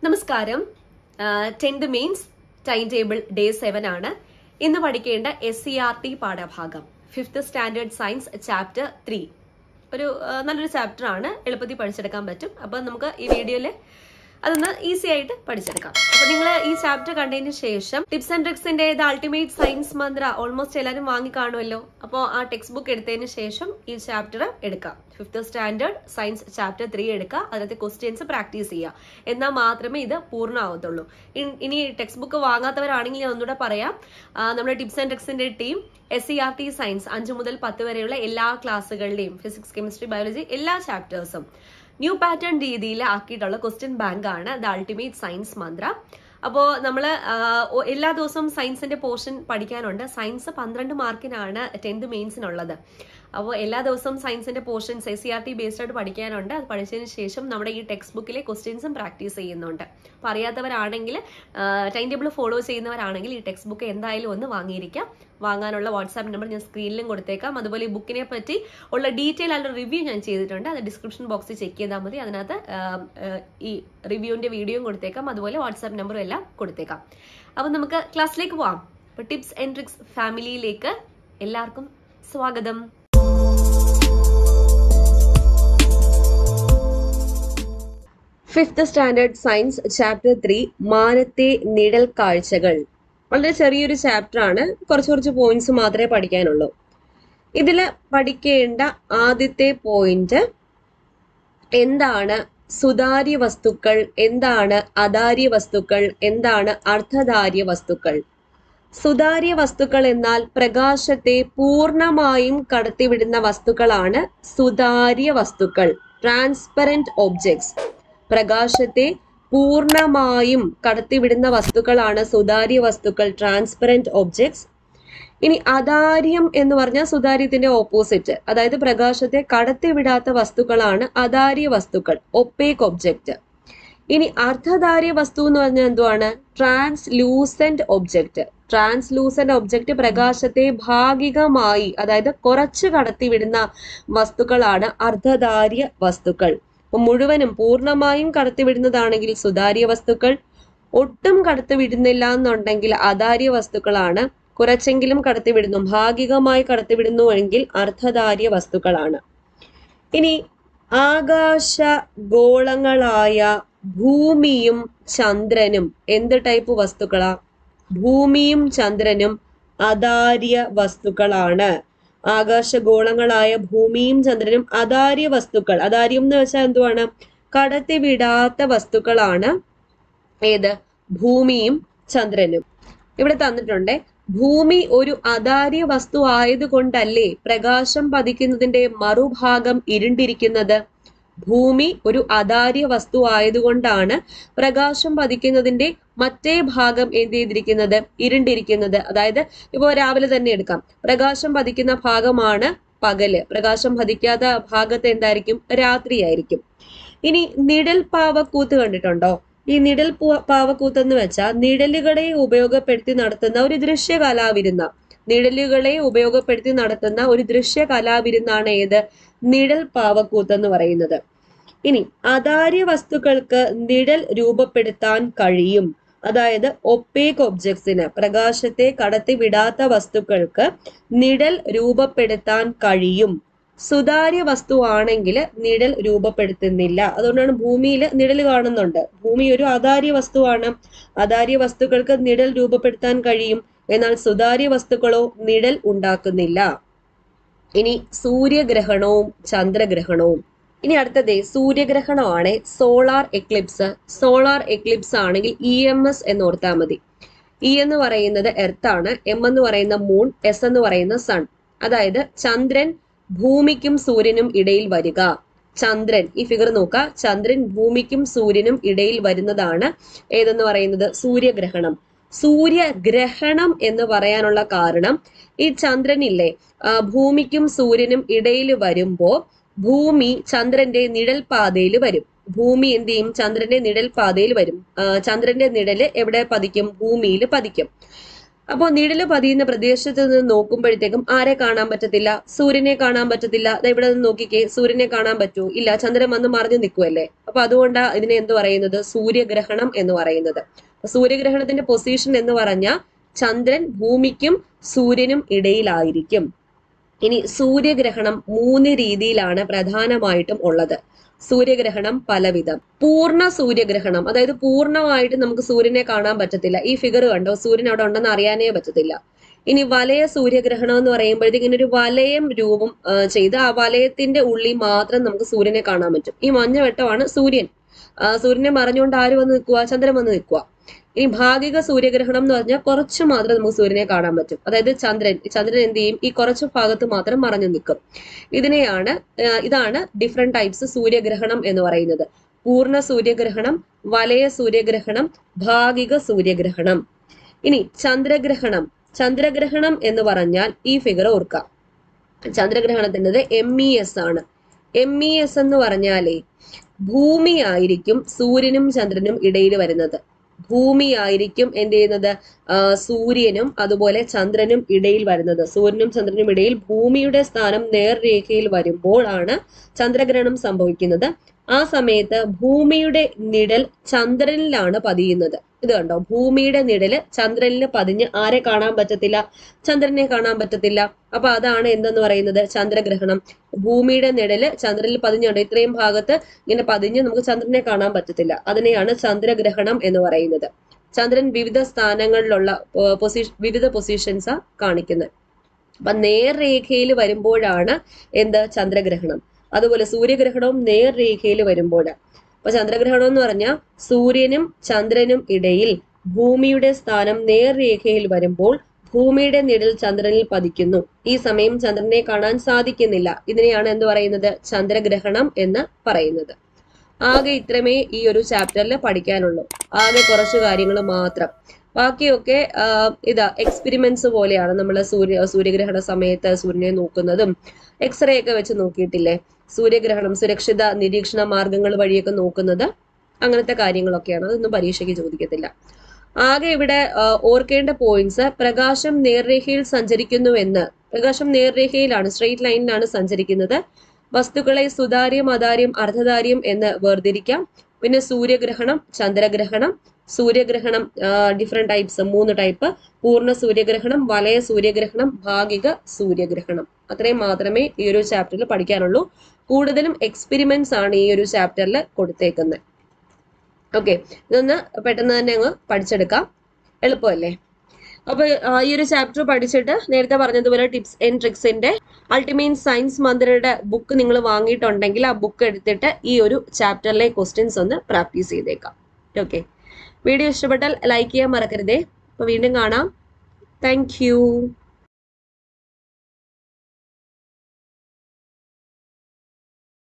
നമസ്കാരം. 10th mains time table day 7 ആണ്. ഇന്ന് പഠിക്കേണ്ട SCRT പാഠഭാഗം 5th സ്റ്റാൻഡേർഡ് സയൻസ് ചാപ്റ്റർ 3. ഒരു നല്ലൊരു ചാപ്റ്റർ ആണ്, എളുപ്പത്തിൽ പഠിച്ചെടുക്കാൻ പറ്റും. അപ്പൊ നമുക്ക് ഈ വീഡിയോയിൽ അതൊന്ന് ഈസി ആയിട്ട് പഠിച്ചെടുക്കാം. അപ്പൊ നിങ്ങൾ ഈ ചാപ്റ്റർ കണ്ടതിന് ശേഷം ടിപ്സ് ആൻഡ് ട്രിക്സിന്റെ അൾട്ടിമേറ്റ് സയൻസ് മന്ത്ര ഓൾമോസ്റ്റ് എല്ലാവരും വാങ്ങി കാണുമല്ലോ. അപ്പോൾ ആ ടെക്സ്റ്റ് ബുക്ക് എടുത്തതിന് ശേഷം ഈ ചാപ്റ്റർ എടുക്കാം. 5th സ്റ്റാൻഡേർഡ് സയൻസ് ചാപ്റ്റർ 3 എടുക്കുക. അതിനകത്ത് ക്വസ്റ്റ്യൻസ് പ്രാക്ടീസ് ചെയ്യുക. എന്നാൽ മാത്രമേ ഇത് പൂർണ്ണമാവത്തുള്ളൂ. ഇനി ടെക്സ്റ്റ് ബുക്ക് വാങ്ങാത്തവരാണെങ്കിൽ ഞാൻ ഒന്നുകൂടെ പറയാം. നമ്മുടെ ടിപ്സ് ആൻഡ് ട്രിക്സിന്റെ ടീം SCRT സയൻസ് 5 മുതൽ 10 വരെയുള്ള എല്ലാ ക്ലാസ്സുകളുടെയും ഫിസിക്സ്, കെമിസ്ട്രി, ബയോളജി എല്ലാ ചാപ്റ്റേഴ്സും ന്യൂ പാറ്റേൺ രീതിയിൽ ആക്കിയിട്ടുള്ള ക്വസ്റ്റ്യൻ ബാങ്ക് ആണ് ദ അൾട്ടിമേറ്റ് സയൻസ് മന്ത്ര. അപ്പോൾ നമ്മൾ എല്ലാ ദിവസവും സയൻസിന്റെ പോർഷൻ പഠിക്കാനുണ്ട്. Science 12 മാർക്കിനാണ് 10th മെയിൻസിനുള്ളത്. അപ്പോൾ എല്ലാ ദിവസവും സയൻസിന്റെ പോർഷൻസ് SCRT ബേസ്ഡ് ആയിട്ട് പഠിക്കാനുണ്ട്. അത് പഠിച്ചതിന് ശേഷം നമ്മുടെ ഈ ടെക്സ്റ്റ് ബുക്കിലെ ക്വസ്റ്റ്യൻസും പ്രാക്ടീസ് ചെയ്യുന്നുണ്ട്. അപ്പോൾ അറിയാത്തവരാണെങ്കിൽ, ടൈം ടേബിൾ ഫോളോ ചെയ്യുന്നവരാണെങ്കിൽ ഈ ടെക്സ്റ്റ് ബുക്ക് എന്തായാലും ഒന്ന് വാങ്ങിയിരിക്കാം. വാങ്ങാനുള്ള വാട്സാപ്പ് നമ്പർ ഞാൻ സ്ക്രീനിലും കൊടുത്തേക്കാം. അതുപോലെ ഈ ബുക്കിനെ പറ്റി ഉള്ള ഡീറ്റെയിൽ ആയിട്ടുള്ള റിവ്യൂ ഞാൻ ചെയ്തിട്ടുണ്ട്. അത് ഡിസ്ക്രിപ്ഷൻ ബോക്സിൽ ചെക്ക് ചെയ്താൽ മതി. അതിനകത്ത് ഈ റിവ്യൂവിന്റെ വീഡിയോയും കൊടുത്തേക്കാം. അതുപോലെ വാട്സാപ്പ് നമ്പറും എല്ലാം കൊടുത്തേക്കാം. അപ്പം നമുക്ക് ക്ലാസ്സിലേക്ക് പോവാം. അപ്പോൾ ടിപ്സ് ആൻഡ് ട്രിക്സ് ഫാമിലിയിലേക്ക് എല്ലാവർക്കും സ്വാഗതം. ഫിഫ്ത്ത് സ്റ്റാൻഡേർഡ് സയൻസ് ചാപ്റ്റർ 3 മാനത്തെ നിഴൽ കാഴ്ചകൾ. വളരെ ചെറിയൊരു ചാപ്റ്റർ ആണ്. കുറച്ച് പോയിന്റ്സ് മാത്രമേ പഠിക്കാനുള്ളൂ. ഇതില് പഠിക്കേണ്ട ആദ്യത്തെ പോയിന്റ് എന്താണ് സുതാര്യ വസ്തുക്കൾ, എന്താണ് അധാര്യ വസ്തുക്കൾ, എന്താണ് അർദ്ധധാര്യ വസ്തുക്കൾ. സുതാര്യ വസ്തുക്കൾ എന്നാൽ പ്രകാശത്തെ പൂർണ്ണമായും കടത്തിവിടുന്ന വസ്തുക്കളാണ് സുതാര്യ വസ്തുക്കൾ, ട്രാൻസ്പെറന്റ് ഒബ്ജക്ട്സ്. പ്രകാശത്തെ പൂർണ്ണമായും കടത്തിവിടുന്ന വസ്തുക്കളാണ് സുതാര്യ വസ്തുക്കൾ, ട്രാൻസ്പെറന്റ് ഒബ്ജക്ട്സ്. ഇനി അധാര്യം എന്ന് പറഞ്ഞാൽ സുതാര്യത്തിന്റെ ഓപ്പോസിറ്റ്, അതായത് പ്രകാശത്തെ കടത്തിവിടാത്ത വസ്തുക്കളാണ് അധാര്യ വസ്തുക്കൾ, ഒപ്പേക്ക് ഒബ്ജക്റ്റ്. ഇനി അർദ്ധധാര്യ വസ്തു എന്ന് പറഞ്ഞാൽ എന്തുവാണ്? Translucent object. ട്രാൻസ്ലൂസന്റ് ഒബ്ജക്റ്റ് പ്രകാശത്തെ ഭാഗികമായി, അതായത് കുറച്ച് കടത്തിവിടുന്ന വസ്തുക്കളാണ് അർദ്ധധാര്യ വസ്തുക്കൾ. മുഴുവനും പൂർണ്ണമായും കടത്തിവിടുന്നതാണെങ്കിൽ സുതാര്യ വസ്തുക്കൾ, ഒട്ടും കടത്തിവിടുന്നില്ല എന്നുണ്ടെങ്കിൽ അധാര്യ വസ്തുക്കളാണ്. കുറച്ചെങ്കിലും കടത്തിവിടുന്നു, ഭാഗികമായി കടത്തിവിടുന്നു എങ്കിൽ അർദ്ധധാര്യ വസ്തുക്കളാണ്. ഇനി ആകാശ ഗോളങ്ങളായ ഭൂമിയും ചന്ദ്രനും എന്ത് ടൈപ്പ് വസ്തുക്കളാ? ഭൂമിയും ചന്ദ്രനും അധാര്യ വസ്തുക്കളാണ്. ആകാശഗോളങ്ങളായ ഭൂമിയും ചന്ദ്രനും അധാര്യ വസ്തുക്കൾ. അധാര്യം എന്ന് വെച്ചാൽ എന്തുവാണ്? കടത്തിവിടാത്ത വസ്തുക്കളാണ് ഏത്? ഭൂമിയും ചന്ദ്രനും. ഇവിടെ തന്നിട്ടുണ്ട്, ഭൂമി ഒരു അധാര്യ വസ്തു ആയതുകൊണ്ടല്ലേ പ്രകാശം പതിക്കുന്നതിന്റെ മറുഭാഗം ഇരുണ്ടിരിക്കുന്നത്? ഭൂമി ഒരു അധാര്യ വസ്തു ആയതുകൊണ്ടാണ് പ്രകാശം പതിക്കുന്നതിന്റെ മറ്റേ ഭാഗം എന്ത് ചെയ്തിരിക്കുന്നത്? ഇരുണ്ടിരിക്കുന്നത്. അതായത് ഇപ്പോ രാവിലെ തന്നെ എടുക്കാം, പ്രകാശം പതിക്കുന്ന ഭാഗമാണ് പകല്, പ്രകാശം പതിക്കാത്ത ഭാഗത്ത് എന്തായിരിക്കും? രാത്രിയായിരിക്കും. ഇനി നിഴൽ പാവക്കൂത്ത് കണ്ടിട്ടുണ്ടോ? ഈ നിഴൽ പാവക്കൂത്ത് എന്ന് വെച്ചാൽ നിഴലുകളെ ഉപയോഗപ്പെടുത്തി നടത്തുന്ന ഒരു ദൃശ്യ കലാവിരുന്ന. നിഴലുകളെ ഉപയോഗപ്പെടുത്തി നടത്തുന്ന ഒരു ദൃശ്യ കലാവിരുന്നാണ് ഏത്? നിഴൽ പാവക്കൂത്ത് എന്ന് പറയുന്നത്. ഇനി അധാര്യ വസ്തുക്കൾക്ക് നിഴൽ രൂപപ്പെടുത്താൻ കഴിയും. അതായത് ഒപ്പേക്ക് ഒബ്ജക്ട്സിന്, പ്രകാശത്തെ കടത്തിവിടാത്ത വസ്തുക്കൾക്ക് നിഴൽ രൂപപ്പെടുത്താൻ കഴിയും. സുതാര്യ വസ്തു ആണെങ്കിൽ നിഴൽ രൂപപ്പെടുത്തുന്നില്ല. അതുകൊണ്ടാണ് ഭൂമിയിൽ നിഴൽ കാണുന്നുണ്ട്. ഭൂമി ഒരു അധാര്യ വസ്തുവാണ്. അധാര്യ വസ്തുക്കൾക്ക് നിഴൽ രൂപപ്പെടുത്താൻ കഴിയും, എന്നാൽ സുതാര്യ വസ്തുക്കളോ നിഴൽ ഉണ്ടാക്കുന്നില്ല. ഇനി സൂര്യഗ്രഹണവും ചന്ദ്രഗ്രഹണവും. ഇനി അടുത്തത് സൂര്യഗ്രഹണമാണ്, സോളാർ എക്ലിപ്സ്. സോളാർ എക്ലിപ്സ് ആണെങ്കിൽ EMS എന്ന് ഓർത്താൽ മതി. E എന്ന് പറയുന്നത് എർത്ത് ആണ്, M എന്ന് പറയുന്ന മൂൺ, S എന്ന് പറയുന്ന സൺ. അതായത് ചന്ദ്രൻ ഭൂമിക്കും സൂര്യനും ഇടയിൽ വരിക. ചന്ദ്രൻ, ഈ ഫിഗർ നോക്കുക, ചന്ദ്രൻ ഭൂമിക്കും സൂര്യനും ഇടയിൽ വരുന്നതാണ് ഏതെന്ന് പറയുന്നത്? സൂര്യഗ്രഹണം. സൂര്യഗ്രഹണം എന്ന് പറയാനുള്ള കാരണം, ഈ ചന്ദ്രനില്ലേ ഭൂമിക്കും സൂര്യനും ഇടയിൽ വരുമ്പോ ഭൂമി ചന്ദ്രന്റെ നിഴൽ പാതയിൽ വരും. ഭൂമി എന്ത് ചെയ്യും? ചന്ദ്രന്റെ നിഴൽ പാതയിൽ വരും. ചന്ദ്രന്റെ നിഴല് എവിടെ പതിക്കും? ഭൂമിയിൽ പതിക്കും. അപ്പോൾ നിഴല് പതിയുന്ന പ്രദേശത്ത് നിന്ന് നോക്കുമ്പോഴത്തേക്കും ആരെ കാണാൻ പറ്റത്തില്ല? സൂര്യനെ കാണാൻ പറ്റത്തില്ല. ഇവിടെ നിന്ന് നോക്കിക്കേ, സൂര്യനെ കാണാൻ പറ്റൂ? ഇല്ല, ചന്ദ്രൻ വന്ന് മറിഞ്ഞു നിൽക്കുമല്ലേ. അപ്പൊ അതുകൊണ്ടാ ഇതിനെ എന്ത് പറയുന്നത്? സൂര്യഗ്രഹണം എന്ന് പറയുന്നത്. സൂര്യഗ്രഹണത്തിന്റെ പൊസിഷൻ എന്ന് പറഞ്ഞാൽ ചന്ദ്രൻ ഭൂമിക്കും സൂര്യനും ഇടയിലായിരിക്കും. ഇനി സൂര്യഗ്രഹണം 3 രീതിയിലാണ് പ്രധാനമായിട്ടും ഉള്ളത്. സൂര്യഗ്രഹണം പലവിധം. പൂർണ്ണ സൂര്യഗ്രഹണം, അതായത് പൂർണ്ണമായിട്ട് നമുക്ക് സൂര്യനെ കാണാൻ പറ്റത്തില്ല. ഈ ഫിഗർ കണ്ടോ, സൂര്യൻ അവിടെ ഉണ്ടെന്ന് അറിയാനേ പറ്റത്തില്ല. ഇനി വലയ സൂര്യഗ്രഹണം എന്ന് പറയുമ്പോഴത്തേക്ക് ഇങ്ങനെ ഒരു വലയം രൂപം ചെയ്ത് ആ വലയത്തിന്റെ ഉള്ളിൽ മാത്രം നമുക്ക് സൂര്യനെ കാണാൻ പറ്റും. ഈ മഞ്ഞ വെട്ടമാണ് സൂര്യൻ. സൂര്യനെ മറഞ്ഞുകൊണ്ട് ആര് വന്ന് നിൽക്കുക? ചന്ദ്രൻ വന്ന് നിൽക്കുക. ഇനി ഭാഗിക സൂര്യഗ്രഹണം എന്ന് പറഞ്ഞാൽ കുറച്ച് മാത്രം നമുക്ക് സൂര്യനെ കാണാൻ പറ്റും. അതായത് ചന്ദ്രൻ എന്ത് ചെയ്യും? ഈ കുറച്ച് ഭാഗത്ത് മാത്രം മറഞ്ഞു നിൽക്കും. ഇതാണ് ഡിഫറെന്റ് ടൈപ്സ് സൂര്യഗ്രഹണം എന്ന് പറയുന്നത്. പൂർണ്ണ സൂര്യഗ്രഹണം, വലയ സൂര്യഗ്രഹണം, ഭാഗിക സൂര്യഗ്രഹണം. ഇനി ചന്ദ്രഗ്രഹണം എന്ന് പറഞ്ഞാൽ ഈ ഫിഗർ ഓർക്കാം. ചന്ദ്രഗ്രഹണത്തിൻ്റെത് MES ആണ്. MES എന്ന് പറഞ്ഞാലേ ഭൂമി ആയിരിക്കും സൂര്യനും ചന്ദ്രനും ഇടയിൽ വരുന്നത്. ഭൂമിയായിരിക്കും എന്ത് ചെയ്യുന്നത്? സൂര്യനും അതുപോലെ ചന്ദ്രനും ഇടയിൽ വരുന്നത്. സൂര്യനും ചന്ദ്രനും ഇടയിൽ ഭൂമിയുടെ സ്ഥാനം നേർരേഖയിൽ വരുമ്പോൾ ആണ് ചന്ദ്രഗ്രഹണം സംഭവിക്കുന്നത്. ആ സമയത്ത് ഭൂമിയുടെ നിഴൽ ചന്ദ്രനിലാണ് പതിയുന്നത്. ഇത് കണ്ടോ, ഭൂമിയുടെ നിഴല് ചന്ദ്രനിൽ പതിഞ്ഞ് ആരെ കാണാൻ പറ്റത്തില്ല? ചന്ദ്രനെ കാണാൻ പറ്റത്തില്ല. അപ്പൊ അതാണ് എന്തെന്ന് പറയുന്നത്? ചന്ദ്രഗ്രഹണം. ഭൂമിയുടെ നിഴല് ചന്ദ്രനിൽ പതിഞ്ഞുണ്ട്, ഇത്രയും ഭാഗത്ത് ഇങ്ങനെ പതിഞ്ഞ് നമുക്ക് ചന്ദ്രനെ കാണാൻ പറ്റത്തില്ല. അതിനെയാണ് ചന്ദ്രഗ്രഹണം എന്ന് പറയുന്നത്. ചന്ദ്രൻ വിവിധ സ്ഥാനങ്ങളിലുള്ള വിവിധ പൊസിഷൻസാ കാണിക്കുന്നത്. അപ്പൊ നേർരേഖയിൽ വരുമ്പോഴാണ് എന്ത്? ചന്ദ്രഗ്രഹണം. അതുപോലെ സൂര്യഗ്രഹണവും നേർരേഖയിൽ വരുമ്പോഴാണ്. അപ്പൊ ചന്ദ്രഗ്രഹണം എന്ന് പറഞ്ഞാൽ സൂര്യനും ചന്ദ്രനും ഇടയിൽ ഭൂമിയുടെ സ്ഥാനം നേർരേഖയിൽ വരുമ്പോൾ ഭൂമിയുടെ നിഴൽ ചന്ദ്രനിൽ പതിക്കുന്നു. ഈ സമയം ചന്ദ്രനെ കാണാൻ സാധിക്കുന്നില്ല. ഇതിനെയാണ് എന്ത് പറയുന്നത്? ചന്ദ്രഗ്രഹണം എന്ന് പറയുന്നത്. ആകെ ഇത്രമേ ഈ ഒരു ചാപ്റ്ററിൽ പഠിക്കാനുള്ളൂ. ആകെ കുറച്ച് കാര്യങ്ങൾ മാത്രം. ബാക്കിയൊക്കെ എക്സ്പെരിമെന്റ്സ് പോലെയാണ്. നമ്മൾ സൂര്യഗ്രഹണ സമയത്ത് സൂര്യനെ നോക്കുന്നതും എക്സ്റേ ഒക്കെ വെച്ച് നോക്കിയിട്ടില്ലേ? സൂര്യഗ്രഹണം സുരക്ഷിത നിരീക്ഷണ മാർഗങ്ങൾ വഴിയൊക്കെ നോക്കുന്നത് അങ്ങനത്തെ കാര്യങ്ങളൊക്കെയാണ്. അതൊന്നും പരീക്ഷയ്ക്ക് ചോദിക്കത്തില്ല. ആകെ ഇവിടെ ഓർക്കേണ്ട പോയിന്റ്സ്: പ്രകാശം നേർരേഖയിൽ സഞ്ചരിക്കുന്നുവെന്ന്. പ്രകാശം നേർരേഖയിലാണ്, സ്ട്രെയിറ്റ് ലൈനിലാണ് സഞ്ചരിക്കുന്നത്. വസ്തുക്കളെ സുതാര്യം, അതാര്യം, അർദ്ധതാര്യം എന്ന് വേർതിരിക്കാം. പിന്നെ സൂര്യഗ്രഹണം, ചന്ദ്രഗ്രഹണം. സൂര്യഗ്രഹണം ഡിഫറെന്റ് ടൈപ്സ്, 3 ടൈപ്പ്: പൂർണ്ണ സൂര്യഗ്രഹണം, വലയ സൂര്യഗ്രഹണം, ഭാഗിക സൂര്യഗ്രഹണം. അത്രയും മാത്രമേ ഈ ഒരു ചാപ്റ്ററിൽ പഠിക്കാനുള്ളൂ. കൂടുതലും എക്സ്പെരിമെന്റ്സ് ആണ് ഈ ഒരു ചാപ്റ്ററിൽ കൊടുത്തേക്കുന്നത്. ഓക്കെ, ഇതൊന്ന് പെട്ടെന്ന് തന്നെ അങ്ങ് പഠിച്ചെടുക്കാം. എളുപ്പമല്ലേ? അപ്പൊ ഈ ഒരു ചാപ്റ്റർ പഠിച്ചിട്ട് നേരത്തെ പറഞ്ഞതുപോലെ ടിപ്സ് ആൻഡ് ട്രിക്സിന്റെ അൾട്ടിമേറ്റ് സയൻസ് മന്ത്രയുടെ ബുക്ക് നിങ്ങൾ വാങ്ങിയിട്ടുണ്ടെങ്കിൽ ആ ബുക്ക് എടുത്തിട്ട് ഈ ഒരു ചാപ്റ്ററിലെ ക്വസ്റ്റ്യൻസ് ഒന്ന് പ്രാക്ടീസ് ചെയ്തേക്കാം. ഓക്കെ, വീഡിയോ ഇഷ്ടപ്പെട്ടാൽ ലൈക്ക് ചെയ്യാൻ മറക്കരുതേ. അപ്പൊ വീണ്ടും കാണാം. Thank U.